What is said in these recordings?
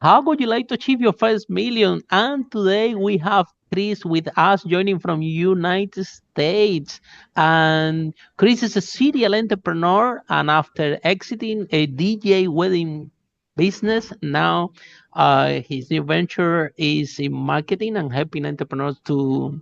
How would you like to achieve your first million? And today we have Chris with us joining from United States. And Chris is a serial entrepreneur, and after exiting a DJ wedding business, now his new venture is in marketing and helping entrepreneurs to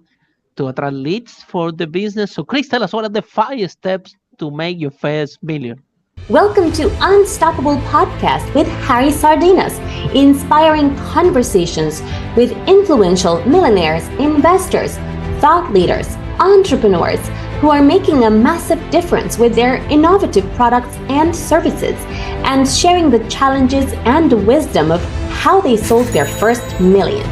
attract leads for the business. So Chris, tell us what are the 5 steps to make your first million? Welcome to Unstoppable Podcast with Harry Sardinas, inspiring conversations with influential millionaires, investors, thought leaders, entrepreneurs who are making a massive difference with their innovative products and services, and sharing the challenges and wisdom of how they sold their first million.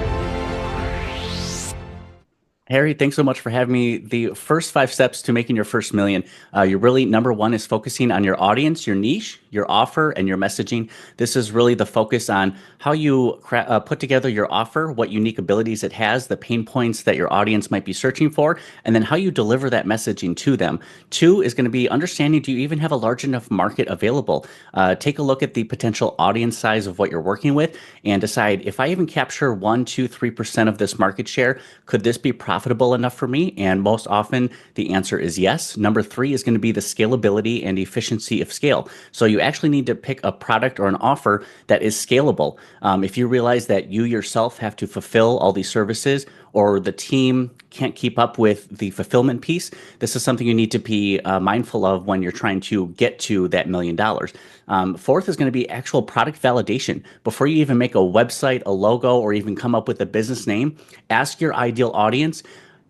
Harry, thanks so much for having me. The first 5 steps to making your first million, you're really, number one is focusing on your audience, your niche, your offer, and your messaging. This is really the focus on how you put together your offer, what unique abilities it has, the pain points that your audience might be searching for, and then how you deliver that messaging to them. 2 is going to be understanding, do you even have a large enough market available? Take a look at the potential audience size of what you're working with and decide, if I even capture 1, 2, 3% of this market share, could this be profitable enough for me? And most often the answer is yes. Number 3 is going to be the scalability and efficiency of scale. So you actually need to pick a product or an offer that is scalable. If you realize that you yourself have to fulfill all these services, or the team can't keep up with the fulfillment piece, this is something you need to be mindful of when you're trying to get to that $1 million. 4th is going to be actual product validation. Before you even make a website, a logo, or even come up with a business name, ask your ideal audience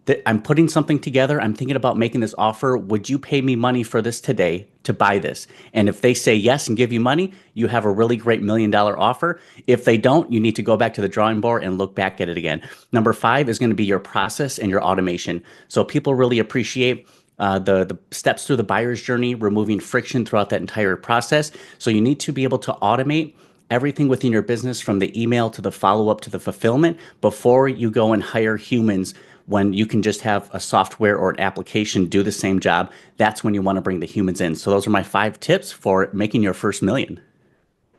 that I'm putting something together. I'm thinking about making this offer. Would you pay me money for this today to buy this? And if they say yes and give you money, you have a really great $1 million offer. If they don't, you need to go back to the drawing board and look back at it again. Number 5 is going to be your process and your automation. So people really appreciate the steps through the buyer's journey, removing friction throughout that entire process. So you need to be able to automate everything within your business, from the email to the follow-up to the fulfillment, before you go and hire humans, when you can just have a software or an application do the same job. That's when you want to bring the humans in. So those are my 5 tips for making your first million.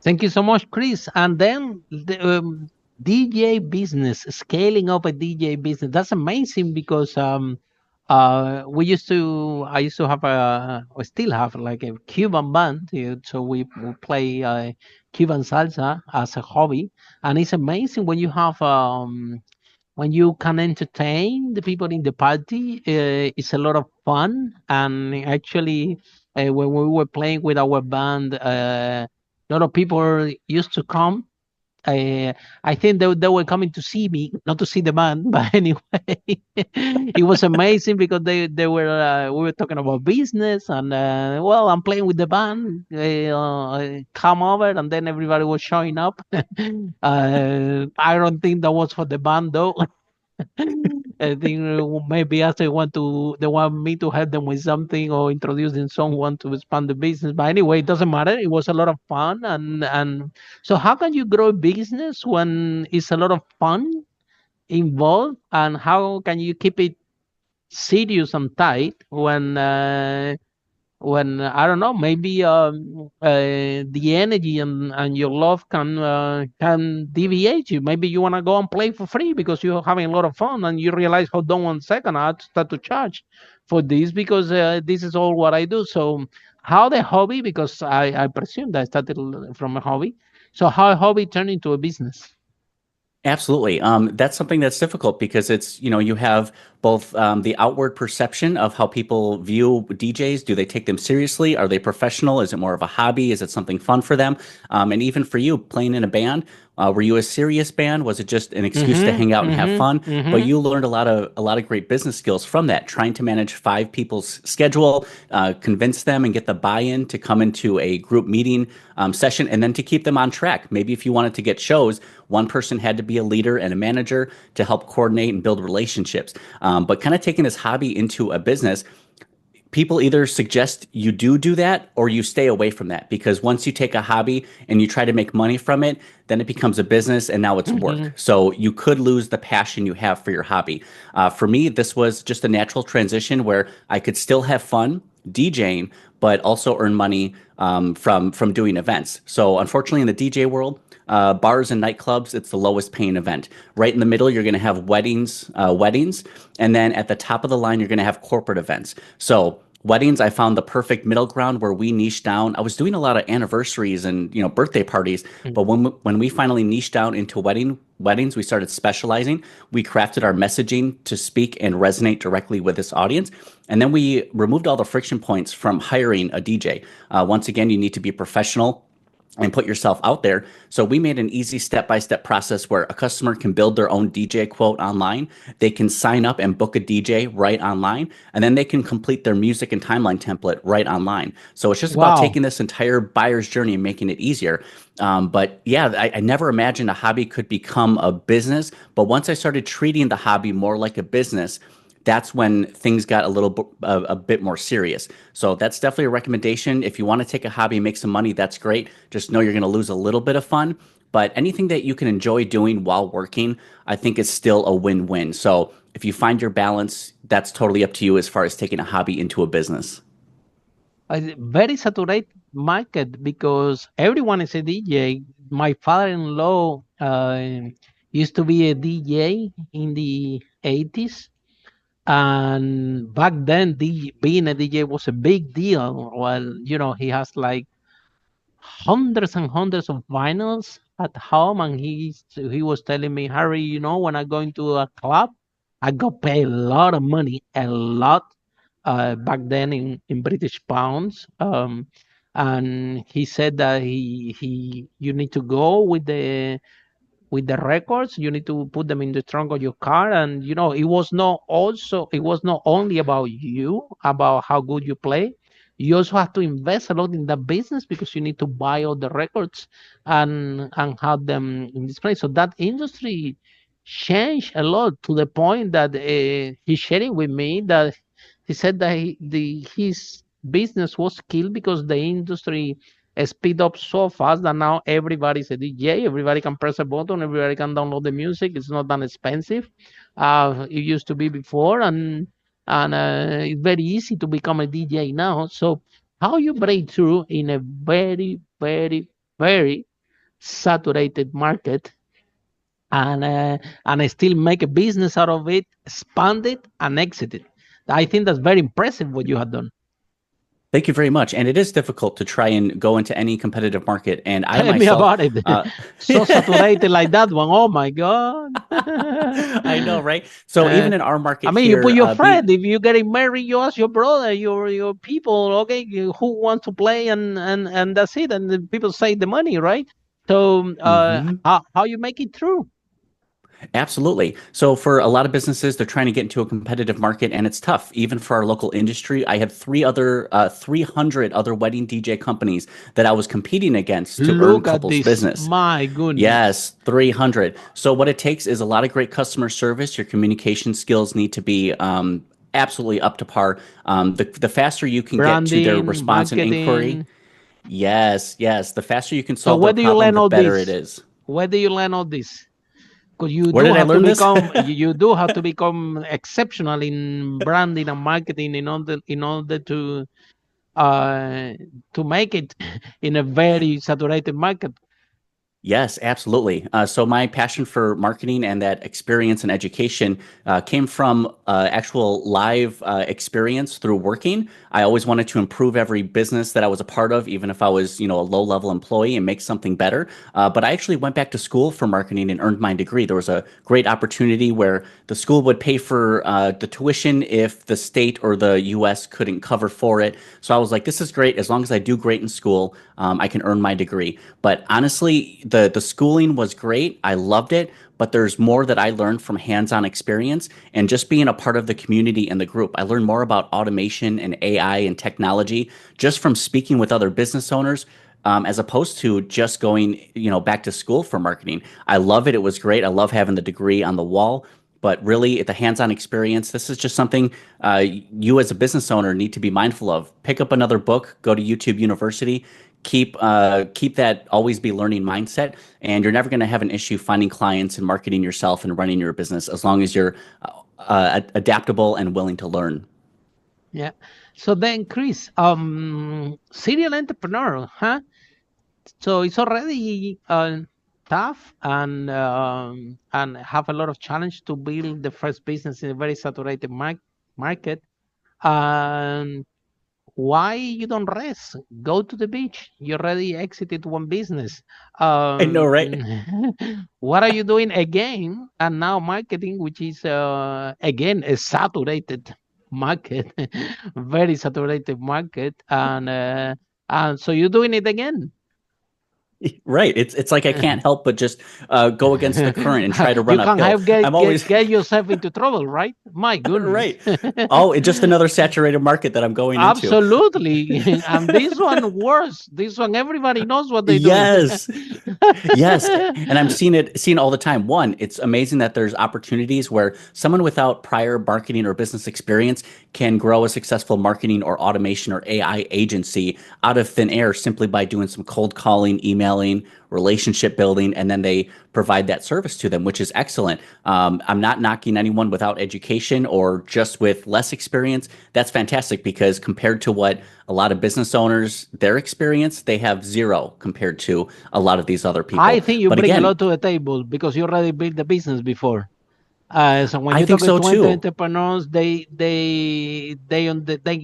Thank you so much, Chris. And then the DJ business, scaling up a DJ business. That's amazing because I used to have we still have like a Cuban band. So we play Cuban salsa as a hobby, and it's amazing when you can entertain the people in the party. It's a lot of fun, and actually, when we were playing with our band, a lot of people used to come. I think they were coming to see me, not to see the band, but anyway, it was amazing because they were we were talking about business, and well, I'm playing with the band. Come over, and then everybody was showing up. I don't think that was for the band though. I think maybe as they want me to help them with something or introducing someone to expand the business. But anyway, it doesn't matter. It was a lot of fun, and so how can you grow a business when it's a lot of fun involved, and how can you keep it serious and tight when I don't know, maybe the energy and your love can deviate you. Maybe you want to go and play for free because you're having a lot of fun, and you realize, hold on 1 second, I have to start to charge for this because this is all what I do. So how the hobby, because I presume that I started from a hobby. So how a hobby turned into a business? Absolutely. That's something that's difficult because it's, you have both the outward perception of how people view DJs. Do they take them seriously? Are they professional? Is it more of a hobby? Is it something fun for them? And even for you, playing in a band, were you a serious band? Was it just an excuse to hang out and have fun? But you learned a lot of great business skills from that, trying to manage 5 people's schedule, convince them and get the buy-in to come into a group meeting session, and then to keep them on track. Maybe if you wanted to get shows, one person had to be a leader and a manager to help coordinate and build relationships. But kind of taking this hobby into a business, people either suggest you do that or you stay away from that, because once you take a hobby and you try to make money from it, then it becomes a business and now it's work. So you could lose the passion you have for your hobby. For me, this was just a natural transition where I could still have fun DJing, but also earn money from doing events. So unfortunately, in the DJ world, bars and nightclubs, it's the lowest paying event. Right in the middle, you're going to have weddings, and then at the top of the line, you're going to have corporate events. So weddings, I found the perfect middle ground where we niche down. I was doing a lot of anniversaries and birthday parties, but when we finally niched down into weddings, we started specializing. We crafted our messaging to speak and resonate directly with this audience, and then we removed all the friction points from hiring a DJ. Once again, you need to be professional and put yourself out there. So we made an easy step-by-step process where a customer can build their own DJ quote online. They can sign up and book a DJ right online, and then they can complete their music and timeline template right online. So it's just about Wow. taking this entire buyer's journey and making it easier. But yeah, I never imagined a hobby could become a business. But once I started treating the hobby more like a business, that's when things got a bit more serious. So that's definitely a recommendation. If you want to take a hobby and make some money, that's great. Just know you're going to lose a little bit of fun. But anything that you can enjoy doing while working, I think is still a win-win. So if you find your balance, that's totally up to you as far as taking a hobby into a business. Very saturated market because everyone is a DJ. My father-in-law used to be a DJ in the 80s. And back then, being a DJ was a big deal. Well, he has like hundreds and hundreds of vinyls at home, and he was telling me, Harry, when I go into a club, I got paid a lot of money, a lot, back then in British pounds. And he said that he you need to go with the records. You need to put them in the trunk of your car, and it was not only about you, about how good you play. You also have to invest a lot in that business because you need to buy all the records and have them in display. So that industry changed a lot to the point that he's sharing with me that he said that his business was killed because the industry speed up so fast that now everybody's a DJ. Everybody can press a button. Everybody can download the music. It's not that expensive. It used to be before, and it's very easy to become a DJ now. So how you break through in a very, very, very saturated market and still make a business out of it, expand it, and exit it. I think that's very impressive what you have done. Thank you very much. And it is difficult to try and go into any competitive market. And I Tell me myself, about it. So saturated like that one. Oh my God. I know, right? So even in our I market mean, you put here, your friend. If you're getting married, you ask your brother, your people, okay, who want to play, and that's it. And the people say the money, right? So Mhm. how you make it through? Absolutely. So for a lot of businesses, they're trying to get into a competitive market, and it's tough. Even for our local industry, I had 300 other wedding DJ companies that I was competing against to earn Look at couples this. business. My goodness. Yes, 300. So what it takes is a lot of great customer service. Your communication skills need to be absolutely up to par. The faster you can get to their Branding, response and inquiry, marketing. yes, the faster you can So solve their where do you problem, learn the all better it this? is. Where do you learn all this? Because Where did I learn this? you do have to become exceptional in branding and marketing in order uh to make it in a very saturated market. Yes, absolutely. So my passion for marketing and that experience and education came from actual live experience through working. I always wanted to improve every business that I was a part of, even if I was, a low-level employee, and make something better. But I actually went back to school for marketing and earned my degree. There was a great opportunity where the school would pay for the tuition if the state or the U.S. couldn't cover for it. So I was like, this is great. As long as I do great in school, I can earn my degree. But honestly, the schooling was great. I loved it, but there's more that I learned from hands-on experience and just being a part of the community and the group. I learned more about automation and AI and technology just from speaking with other business owners. As opposed to just going, back to school for marketing. I love it. It was great. I love having the degree on the wall. But really, the hands-on experience, this is just something you as a business owner need to be mindful of. Pick up another book, go to YouTube University, keep that always be learning mindset, and you're never going to have an issue finding clients and marketing yourself and running your business as long as you're adaptable and willing to learn. Yeah. So then, Chris, serial entrepreneur, huh? So it's already tough and have a lot of challenge to build the first business in a very saturated market. And why you don't rest? Go to the beach. You already exited one business. I know, Um, right? what are you doing again? And now marketing, which is again a saturated market, very saturated market, and so you're doing it again. Right. It's like I can't help but just go against the current and try to You run can uphill. have I'm always get yourself into trouble, right? My goodness. right. Oh, it's just another saturated market that I'm going into. Absolutely. And this one worse. This one, everybody knows what they're doing. Yes. Yes, and I'm seeing all the time. One, it's amazing that there's opportunities where someone without prior marketing or business experience can grow a successful marketing or automation or AI agency out of thin air simply by doing some cold calling, emailing, relationship building, and then they provide that service to them, which is excellent. I'm not knocking anyone without education or just with less experience. That's fantastic because compared to what a lot of business owners, their experience, they have zero compared to a lot of these other I people. think you But bring a again, lot to the table because you already built the business before. So when I you think talk to so 20 too. entrepreneurs, they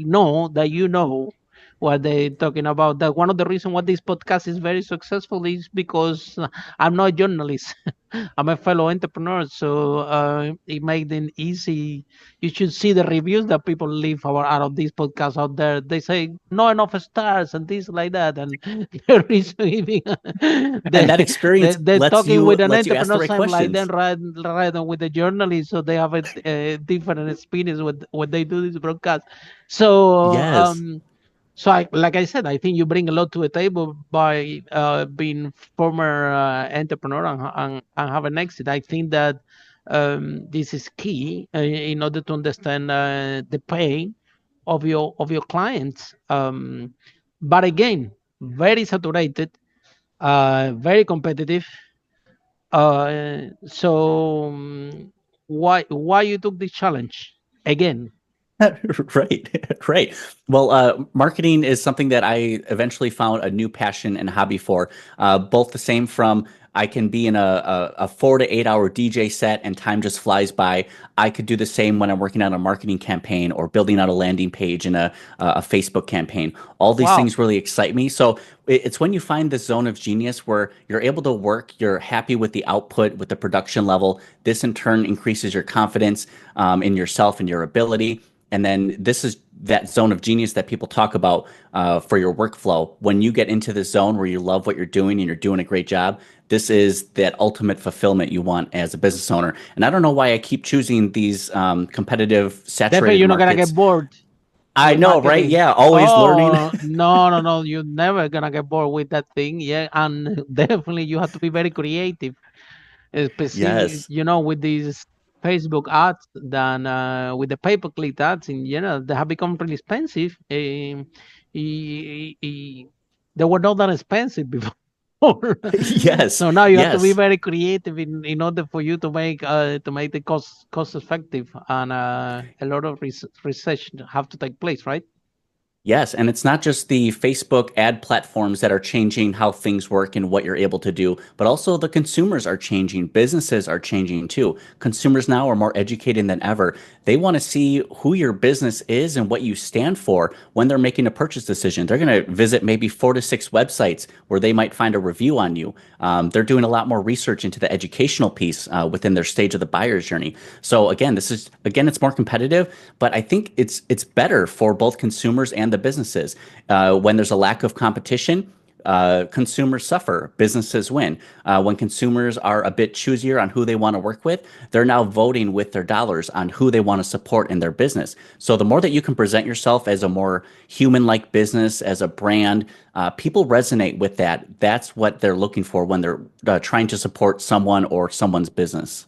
know that you know what they're talking about. That one of the reasons why this podcast is very successful is because I'm not a journalist. I'm a fellow entrepreneur, so it makes it easy. You should see the reviews that people leave out of these podcasts out there. They say not enough stars and things like that, and the reason giving And that they experience they're talking with an lets you ask the entrepreneur right same like them questions. rather than with the journalist, so they have a different experience with when they do this broadcast. So Yes. like I said, I think you bring a lot to the table by being former entrepreneur and have an exit. I think that this is key in order to understand the pain of your clients. But again, very saturated, very competitive. So why you took this challenge again? Right, right. Well, marketing is something that I eventually found a new passion and hobby for. Both the same from I can be in a 4 to 8 hour DJ set and time just flies by. I could do the same when I'm working on a marketing campaign or building out a landing page in a Facebook campaign. All these Wow. things really excite me. So it's when you find this zone of genius where you're able to work, you're happy with the output, with the production level. This in turn increases your confidence in yourself and your ability. And then this is that zone of genius that people talk about for your workflow. When you get into this zone where you love what you're doing and you're doing a great job, this is that ultimate fulfillment you want as a business owner. And I don't know why I keep choosing these competitive, Definitely, saturated you're not gonna get markets. bored I with know, right? marketing. Yeah, always learning. Oh no, no, no! You're never gonna get bored with that thing. Yeah, and definitely you have to be very creative, especially Yes. with these Facebook ads than with the pay-per-click ads. And they have become really expensive. They were not that expensive before. Yes. So now you have to be Yes. very creative in order for you to make the cost effective, and a lot of research have to take place, right? Yes, and it's not just the Facebook ad platforms that are changing how things work and what you're able to do, but also the consumers are changing. Businesses are changing too. Consumers now are more educated than ever. They want to see who your business is and what you stand for when they're making a purchase decision. They're going to visit maybe 4 to 6 websites where they might find a review on you. They're doing a lot more research into the educational piece within their stage of the buyer's journey. So again, it's more competitive, but I think it's better for both consumers and the businesses. When there's a lack of competition, consumers suffer, businesses win. When consumers are a bit choosier on who they want to work with, they're now voting with their dollars on who they want to support in their business. So the more that you can present yourself as a more human-like business, as a brand, people resonate with that. That's what they're looking for when they're trying to support someone or someone's business.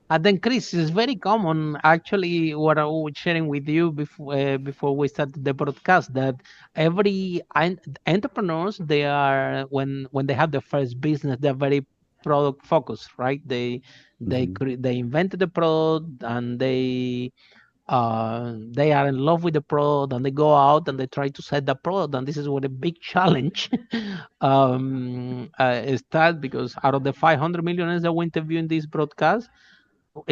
And then, Chris, it's very common, actually, what I was sharing with you before we started the broadcast, that every entrepreneurs, they are when they have their first business, they're very product focused, right? They Mhm. they invented the product, and They are in love with the product and they go out and they try to sell the product, and this is where the big challenge start, because out of the 500 millionaires that we interview in this broadcast,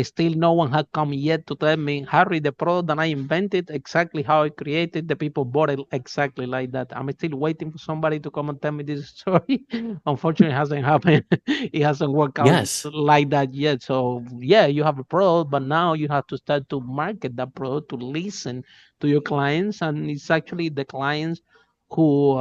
still no one had come yet to tell me, Harry, the product that I invented, exactly how I created, the people bought it exactly like that. I'm still waiting for somebody to come and tell me this story. Unfortunately, it hasn't happened. It hasn't worked out Yes. like that yet. So yeah, you have a product, but now you have to start to market that product, to listen to your clients, and it's actually the clients who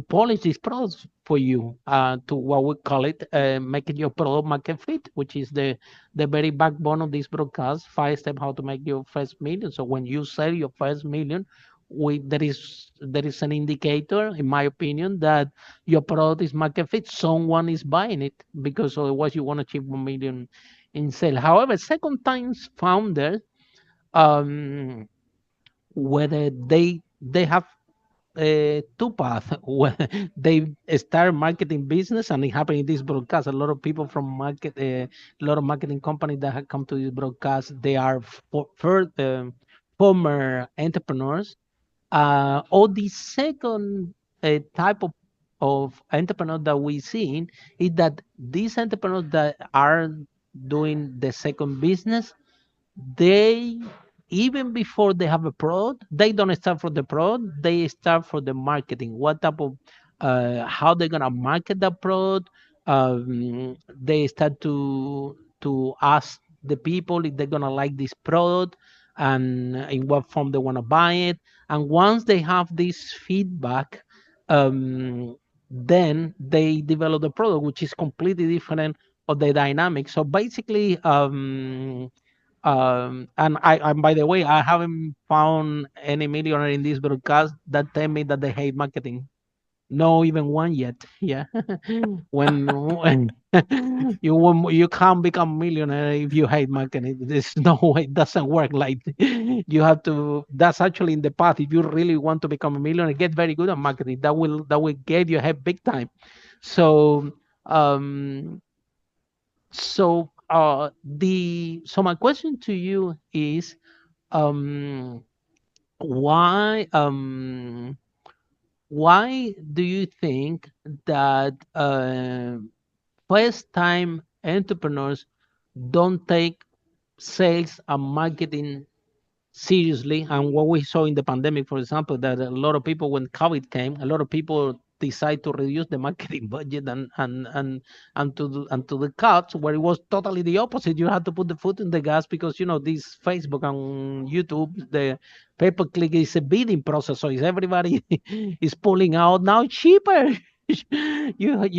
polish these products for you, to what we call it, making your product market fit, which is the very backbone of this broadcast, 5 steps how to make your first million. So when you sell your first million, there is an indicator, in my opinion, that your product is market fit. Someone is buying it, because otherwise you want to achieve 1 million in sale. However, second times founders, um, whether they have two paths. They start marketing business, and it happened in this broadcast. A lot of people from a lot of marketing companies that have come to this broadcast, they are former entrepreneurs. Or the second type of entrepreneur that we see is that these entrepreneurs that are doing the second business, they, even before they have a product, they don't start for the product, they start for the marketing. What type of how they're gonna market the product. They start to ask the people if they're gonna like this product, and in what form they want to buy it. And once they have this feedback, then they develop the product, which is completely different of the dynamic. So basically, and by the way, I haven't found any millionaire in this broadcast that tell me that they hate marketing. No, even one yet. Yeah. when you can't become millionaire if you hate marketing. There's no way. It doesn't work like you have to. That's actually in the path. If you really want to become a millionaire, get very good at marketing. That will get you ahead big time. So um so my question to you is, um why why do you think that first time entrepreneurs don't take sales and marketing seriously? And what we saw in the pandemic, for example, that a lot of people, when COVID came, a lot of people decide to reduce the marketing budget and to the cuts, where it was totally the opposite. You had to put the foot in the gas, because this Facebook and YouTube, the pay per click is a bidding process, so is everybody is pulling out now cheaper. you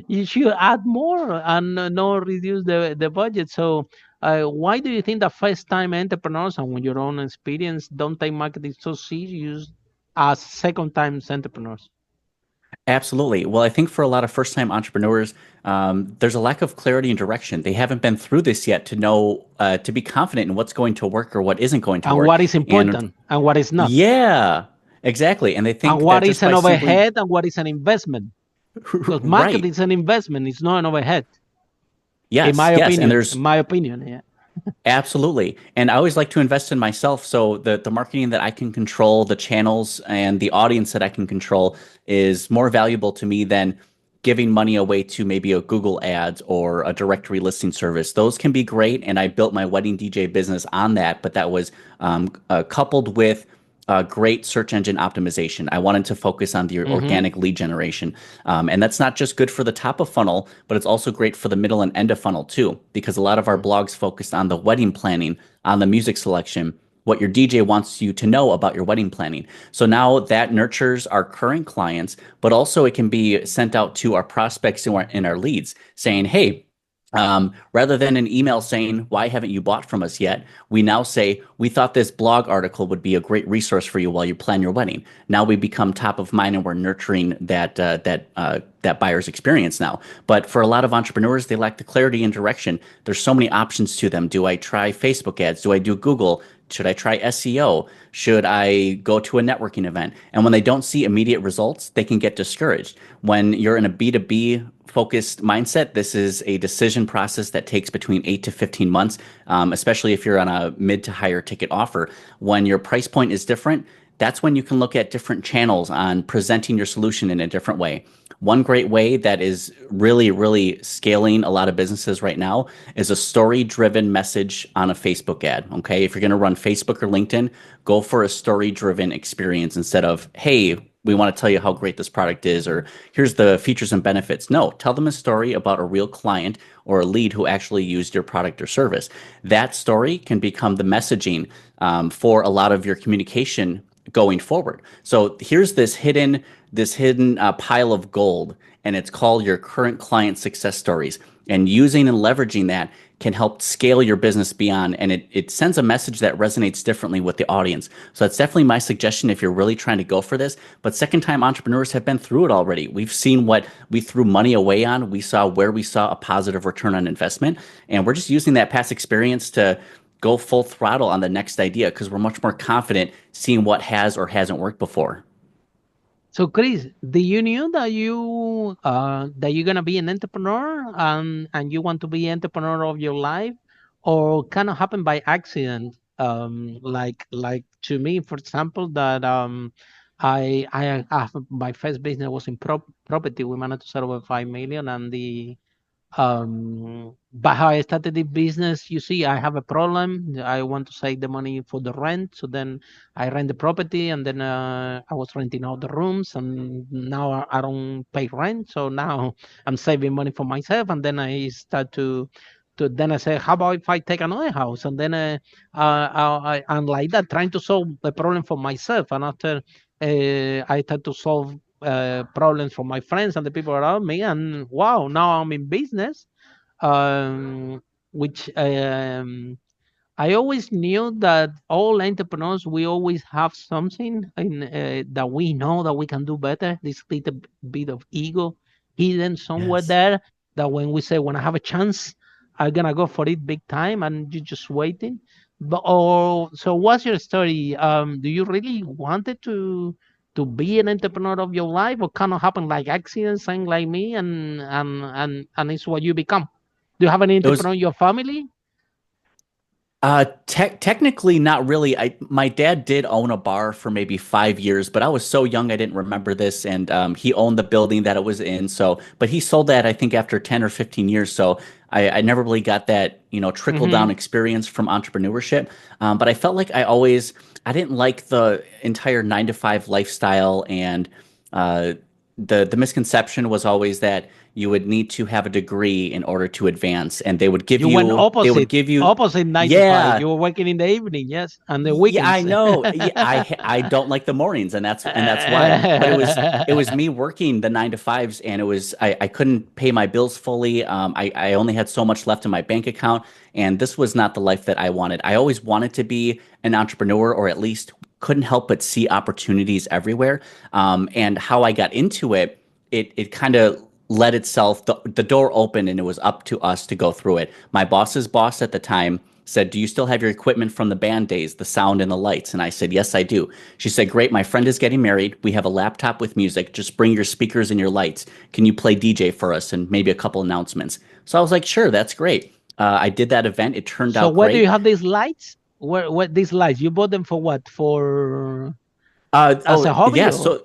you should add more and not reduce the budget. So why do you think that first-time entrepreneurs, and with your own experience, don't take marketing so serious as second-time entrepreneurs? Absolutely. Well, I think for a lot of first-time entrepreneurs, there's a lack of clarity and direction. They haven't been through this yet to know, to be confident in what's going to work or what isn't going to And work. what is And important and what is not? yeah, exactly. And they And think what that is just an by simply overhead and what is an investment? Because right. marketing is an investment, it's not an overhead, in my Yes, yes. And opinion. In there's my opinion, yeah. absolutely. And I always like to invest in myself. So the marketing that I can control, the channels and the audience that I can control is more valuable to me than giving money away to maybe a Google ads or a directory listing service. Those can be great. And I built my wedding DJ business on that, but that was coupled with great search engine optimization. I wanted to focus on the Mm-hmm. organic lead generation. And that's not just good for the top of funnel, but it's also great for the middle and end of funnel too, because a lot of our blogs focused on the wedding planning, on the music selection, what your DJ wants you to know about your wedding planning. So now that nurtures our current clients, but also it can be sent out to our prospects in our leads saying, hey, rather than an email saying, why haven't you bought from us yet? We now say, we thought this blog article would be a great resource for you while you plan your wedding. Now we become top of mind and we're nurturing that buyer's experience now. But for a lot of entrepreneurs, they lack the clarity and direction. There's so many options to them. Do I try Facebook ads? Do I do Google? Should I try SEO? Should I go to a networking event? And when they don't see immediate results, they can get discouraged. When you're in a B2B focused mindset, this is a decision process that takes between 8 to 15 months, especially if you're on a mid to higher ticket offer. When your price point is different, that's when you can look at different channels on presenting your solution in a different way. One great way that is really, really scaling a lot of businesses right now is a story driven message on a Facebook ad. Okay. If you're going to run Facebook or LinkedIn, go for a story driven experience instead of, hey, we want to tell you how great this product is, or here's the features and benefits. No, tell them a story about a real client or a lead who actually used your product or service. That story can become the messaging for a lot of your communication going forward. So here's this hidden pile of gold, and it's called your current client success stories. And using and leveraging that can help scale your business beyond, and it sends a message that resonates differently with the audience. So that's definitely my suggestion if you're really trying to go for this. But second time entrepreneurs have been through it already. We've seen what we threw money away on. We saw where we saw a positive return on investment, and we're just using that past experience to go full throttle on the next idea because we're much more confident seeing what has or hasn't worked before. So, Chris, do you knew that you're gonna be an entrepreneur and you want to be entrepreneur of your life, or kind of happened by accident? Like to me, for example, that I have my first business was in property. We managed to sell over 5 million, and the but how I started the business, you see, I have a problem. I want to save the money for the rent. So then I rent the property, and then I was renting out the rooms, and now I don't pay rent. So now I'm saving money for myself. And then I start to then I say, how about if I take another house? And then I'm like that, trying to solve the problem for myself. And after I start to solve problems for my friends and the people around me, and wow, now I'm in business, which I always knew that all entrepreneurs, we always have something in, that we know that we can do better. This little bit of ego hidden somewhere Yes. there, that when we say, when I have a chance, I'm gonna go for it big time, and you're just waiting. But oh, so what's your story? Do you really wanted to be an entrepreneur of your life, or kind of happen like accidents, same like me, and it's what you become? Do you have an It was entrepreneur in your family? technically not really. My dad did own a bar for maybe 5 years, but I was so young I didn't remember this. And he owned the building that it was in. So, but he sold that I think after 10 or 15 years. So I never really got that, trickle down Mm-hmm. experience from entrepreneurship. But I felt like I didn't like the entire 9 to 5 lifestyle, and uh, the misconception was always that you would need to have a degree in order to advance, and You went they would opposite, give you, opposite 9 to 5. yeah. You were working in the evening, yes, and the Yeah, I weekends. know. Yeah, I don't like the mornings, and that's why. But it was me working the 9 to 5s, and I couldn't pay my bills fully. I only had so much left in my bank account, and this was not the life that I wanted. I always wanted to be an entrepreneur, or at least couldn't help but see opportunities everywhere. And how I got into it, it kind of let itself the door opened, and it was up to us to go through it. My boss's boss at the time said, "Do you still have your equipment from the band days, the sound and the lights?" And I said, "Yes, I do." She said, "Great, my friend is getting married. We have a laptop with music. Just bring your speakers and your lights. Can you play DJ for us and maybe a couple announcements?" So I was like, "Sure, that's great." I did that event. It turned So out where do you great. have these lights? Where these lights? You bought them for what? For as a hobby, Yeah. or So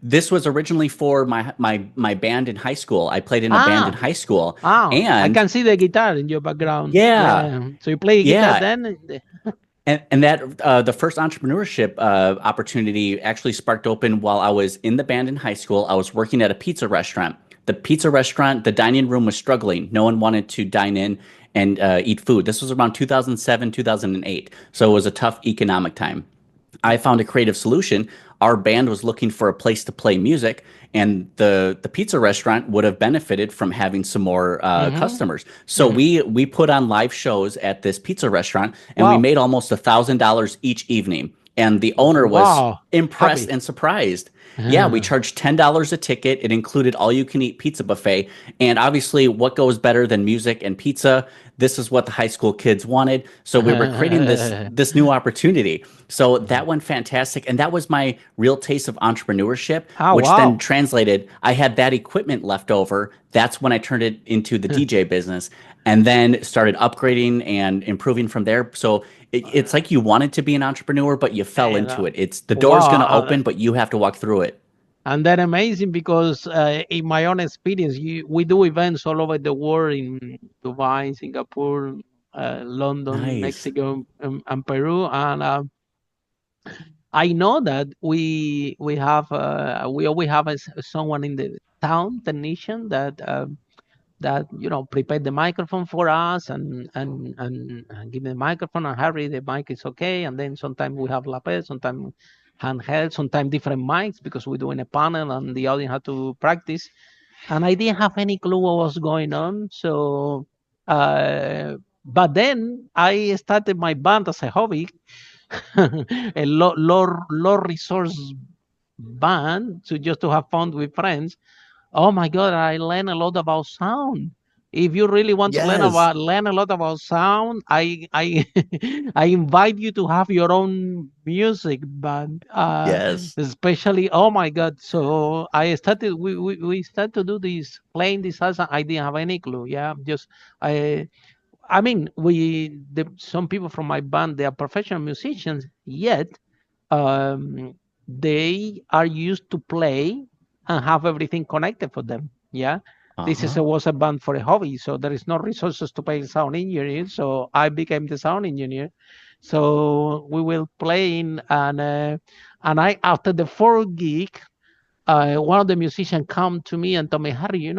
this was originally for my band in high school. I played in a band in ah high school, I and can see the guitar in your background. yeah, Yeah. So you play guitar yeah. then? And that the first entrepreneurship opportunity actually sparked open while I was in the band in high school. I was working at a pizza restaurant. The pizza restaurant, the dining room was struggling. No one wanted to dine in and eat food. This was around 2007, 2008. So it was a tough economic time. I found a creative solution. Our band was looking for a place to play music, and the pizza restaurant would have benefited from having some more Mm-hmm. customers. So Mm-hmm. we put on live shows at this pizza restaurant, and we Wow. made almost $1,000 each evening. And the owner was Wow. impressed Happy. and surprised. Yeah, we charged $10 a ticket. It included all you can eat pizza buffet. And obviously, what goes better than music and pizza? This is what the high school kids wanted. So we were creating this new opportunity. So that went fantastic. And that was my real taste of entrepreneurship, Oh, which then wow. translated, I had that equipment left over. That's when I turned it into the DJ business and then started upgrading and improving from there. So it's like you wanted to be an entrepreneur, but you fell And, into it. It's the door's going to wow. open, but you have to walk through it. And then amazing because in my own experience, we do events all over the world in Dubai, Singapore, London, Nice. Mexico, and Peru. And I know that we always have someone in the town technician that prepare the microphone for us and give me the microphone and Harry the mic is okay, and then sometimes we have lapel, sometimes handheld, sometimes different mics because we're doing a panel and the audience had to practice, and I didn't have any clue what was going on. So but then I started my band as a hobby, a low resource band to just to have fun with friends. Oh my God, I learned a lot about sound. If you really want to Yes. learn a lot about sound, I I invite you to have your own music band. Yes. Especially, oh my God. So I started we started to do this playing this salsa. I didn't have any clue. Yeah, just I I mean some people from my band, they are professional musicians, yet um, they are used to play and have everything connected for them. Yeah, this is Uh-huh. was a band for a hobby, so there is no resources to pay sound engineer. So I became the sound engineer. So we will playing, and I after the fourth gig, one of the musicians come to me and told me, Harry,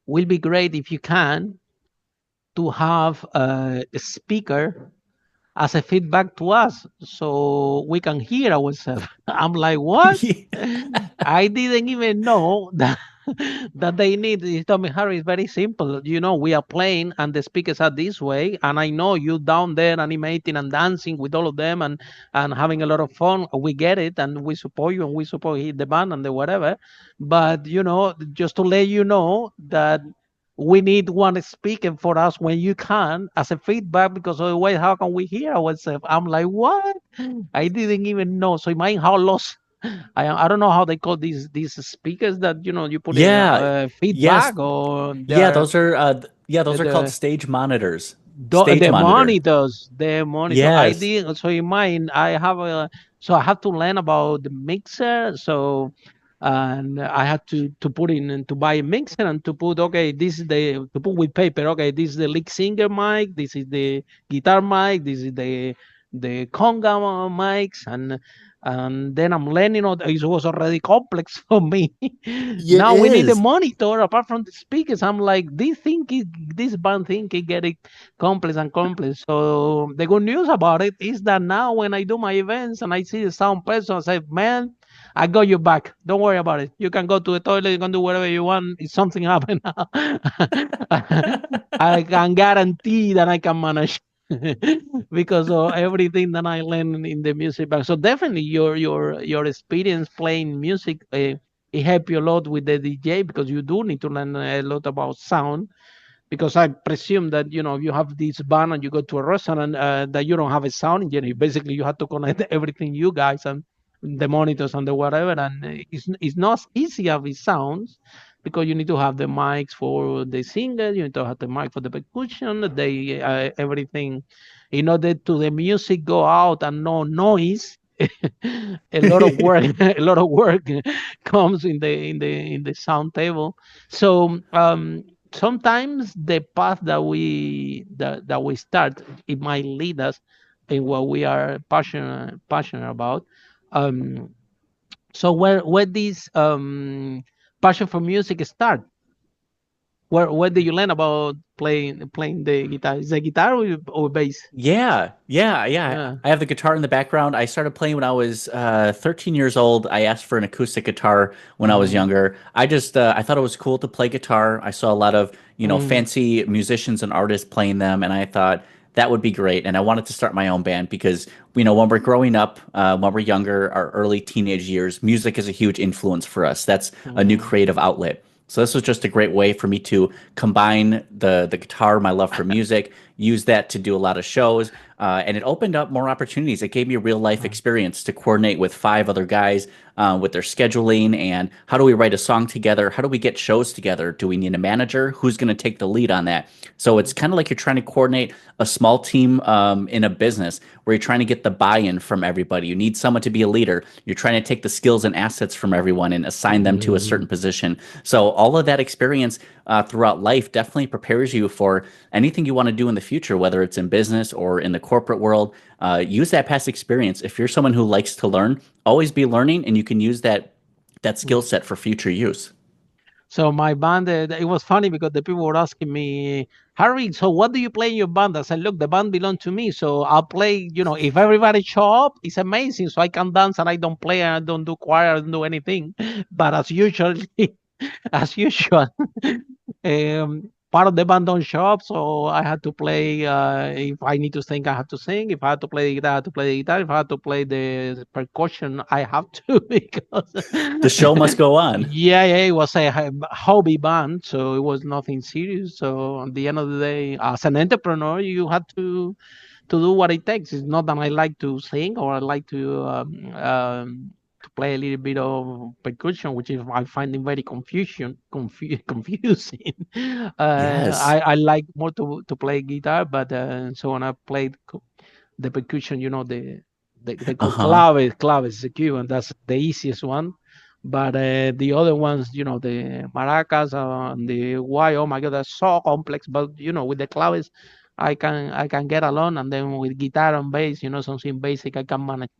will be great if you can to have a speaker as a feedback to us so we can hear ourselves. I'm like, what? I didn't even know that that they need. He told me, Harry, it's very simple. We are playing and the speakers are this way, and I know you down there animating and dancing with all of them and having a lot of fun. We get it, and we support you, and we support the band and the whatever. But just to let you know that we need one speaking for us when you can as a feedback, because otherwise how can we hear ourselves? I'm like, what? I didn't even know. So imagine how lost I don't know how they call these speakers that you put in Yeah. Yes. feedback, or Yeah, they're those are called the stage monitors. Stage the monitor. monitors, the monitor. I Yes. did. So in mine, I have to learn about the mixer. So, and I had to put in and to buy a mixer and to put, okay, this is to put with paper. Okay, this is the lead singer mic. This is the guitar mic. This is the conga mics, and then I'm learning. It was already complex for me. It Now we need a is. monitor apart from the speakers. I'm like, this band thing can get it complex and complex. So the good news about it is that now when I do my events and I see the sound person, I say, man, I got you back. Don't worry about it. You can go to the toilet. You can do whatever you want. If something happens, I can guarantee that I can manage because of everything that I learned in the music back. So definitely your experience playing music, it help you a lot with the DJ, because you do need to learn a lot about sound, because I presume that you have this band and you go to a restaurant, that you don't have a sound engineer. Basically, you have to connect everything, you guys, and the monitors and the whatever, and it's not as easy as it sounds, because you need to have the mics for the singer, you need to have the mic for the percussion, everything, in order to the music go out and no noise. A lot of work, a lot of work comes in the sound table. So sometimes the path that we start, it might lead us in what we are passionate about. Um, so where this passion for music start? Where do you learn about playing the guitar? Is it guitar or bass? Yeah. Yeah. I have the guitar in the background. I started playing when I was 13 years old. I asked for an acoustic guitar when I was Mm-hmm. younger. I thought it was cool to play guitar. I saw a lot of, Mm-hmm. fancy musicians and artists playing them, and I thought That would be great. And I wanted to start my own band because, when we're growing up, when we're younger, our early teenage years, music is a huge influence for us. That's a new Mm. creative outlet. So this was just a great way for me to combine the guitar, my love for music, use that to do a lot of shows, and it opened up more opportunities. It gave me a real life experience to coordinate with five other guys with their scheduling and how do we write a song together? How do we get shows together? Do we need a manager? Who's going to take the lead on that? So it's kind of like you're trying to coordinate a small team in a business where you're trying to get the buy-in from everybody. You need someone to be a leader. You're trying to take the skills and assets from everyone and assign them to a certain Mm. position. So all of that experience throughout life definitely prepares you for anything you want to do in the future, whether it's in business or in the corporate world. Use that past experience. If you're someone who likes to learn, always be learning, and you can use that skill set for future use. So my band, it was funny because the people were asking me, Harry, so what do you play in your band? I said, look, the band belongs to me. So I'll play, if everybody show up, it's amazing. So I can dance and I don't play and I don't do choir, I don't do anything. But as usual, as usual, part of the band don't show up, so I had to play. If I need to sing, I have to sing. If I had to play the guitar, I have to play the guitar. If I had to play the percussion, I have to because The show must go on. yeah, it was a hobby band, so it was nothing serious. So at the end of the day, as an entrepreneur, you had to do what it takes. It's not that I like to sing or I like to play a little bit of percussion, which is I find it very confusing. Yes. I like more to play guitar, but so when I played the percussion, they call Uh-huh. claves, the cue, and that's the easiest one. But the other ones, the maracas and the why, oh my God, that's so complex. But with the claves, I can get along, and then with guitar and bass, something basic I can manage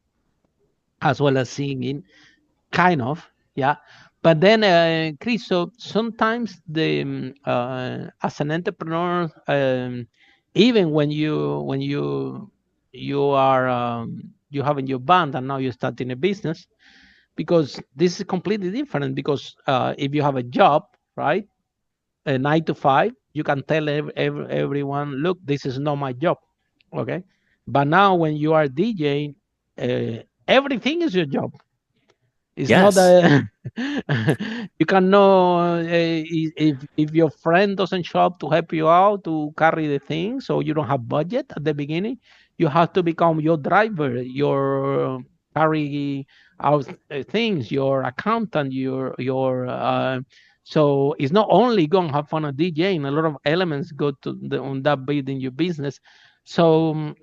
as well as singing, kind of, yeah. But then, Chris, so sometimes as an entrepreneur, even when you are you having your band and now you're starting a business, because this is completely different. Because if you have a job, right, a 9 to 5, you can tell everyone, look, this is not my job, okay. But now when you are DJing, everything is your job. It's not Yes. that you can know if your friend doesn't show up to help you out to carry the things, so you don't have budget at the beginning. You have to become your driver, your carry out things, your accountant, your. So it's not only going to have fun at DJing. A lot of elements go on that building your business. So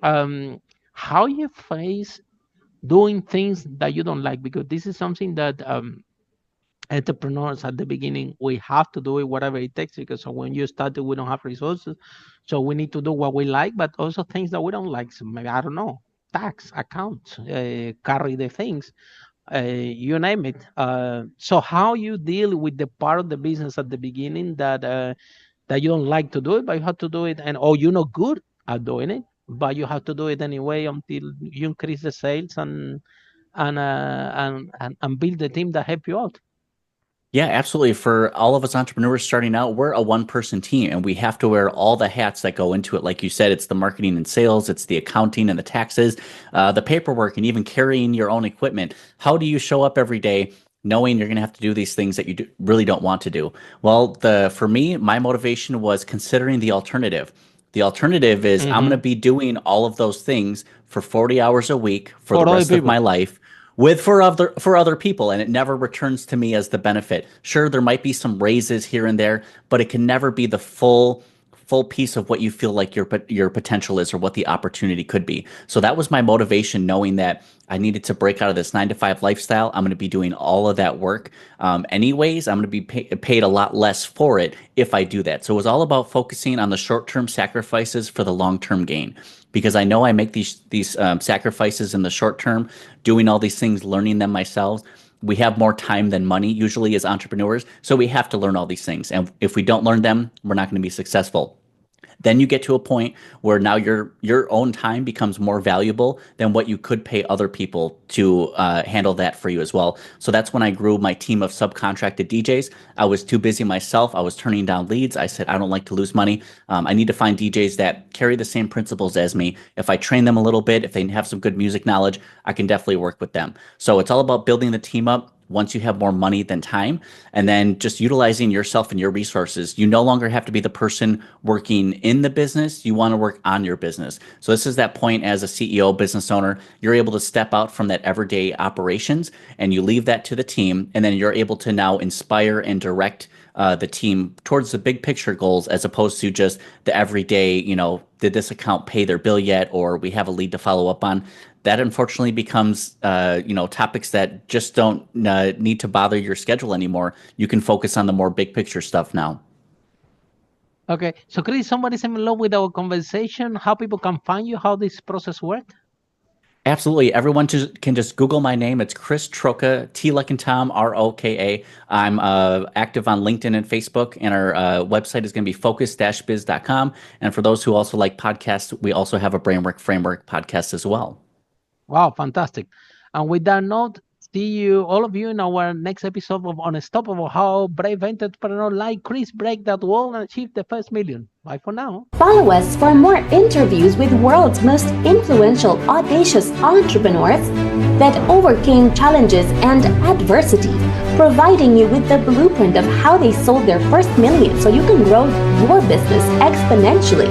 how you face doing things that you don't like, because this is something that entrepreneurs at the beginning we have to do it whatever it takes, because so when you started we don't have resources, so we need to do what we like, but also things that we don't like. So maybe, I don't know, tax, accounts, carry the things, you name it. So how you deal with the part of the business at the beginning that you don't like to do it, but you have to do it, and or you're not good at doing it, but you have to do it anyway until you increase the sales and build the team that help you out. Yeah, absolutely. For all of us entrepreneurs starting out, we're a one-person team and we have to wear all the hats that go into it. Like you said, it's the marketing and sales, it's the accounting and the taxes, the paperwork, and even carrying your own equipment. How do you show up every day knowing you're going to have to do these things that you really don't want to do? Well, for me, my motivation was considering the alternative. The alternative is I'm going to Hmm. be doing all of those things for 40 hours a week for the For other rest of my people. life for other people, and it never returns to me as the benefit. Sure, there might be some raises here and there, but it can never be the full piece of what you feel like your potential is or what the opportunity could be. So that was my motivation, knowing that I needed to break out of this 9 to 5 lifestyle. I'm going to be doing all of that work. Anyways, I'm going to be paid a lot less for it if I do that. So it was all about focusing on the short-term sacrifices for the long-term gain, because I know I make these sacrifices in the short term, doing all these things, learning them myself. We have more time than money usually as entrepreneurs, so we have to learn all these things. And if we don't learn them, we're not going to be successful. Then you get to a point where now your own time becomes more valuable than what you could pay other people to handle that for you as well. So that's when I grew my team of subcontracted DJs. I was too busy myself. I was turning down leads. I said, I don't like to lose money. I need to find DJs that carry the same principles as me. If I train them a little bit, if they have some good music knowledge, I can definitely work with them. So it's all about building the team up once you have more money than time, and then just utilizing yourself and your resources. You no longer have to be the person working in the business. You want to work on your business. So this is that point as a CEO, business owner, you're able to step out from that everyday operations and you leave that to the team. And then you're able to now inspire and direct the team towards the big picture goals, as opposed to just the everyday, did this account pay their bill yet? Or we have a lead to follow up on. That unfortunately becomes, topics that just don't need to bother your schedule anymore. You can focus on the more big picture stuff now. Okay, so Chris, somebody's in love with our conversation, how people can find you, how this process works? Absolutely. Everyone can just Google my name. It's Chris Troka, T like in Tom, Roka. I'm active on LinkedIn and Facebook, and our website is going to be focus-biz.com. And for those who also like podcasts, we also have a Brainwork Framework podcast as well. Wow, fantastic. And with that note, see all of you in our next episode of Unstoppable, how brave entrepreneur like Chris break that wall and achieve the first million. Bye for now. Follow us for more interviews with world's most influential, audacious entrepreneurs that overcame challenges and adversity, providing you with the blueprint of how they sold their first million so you can grow your business exponentially.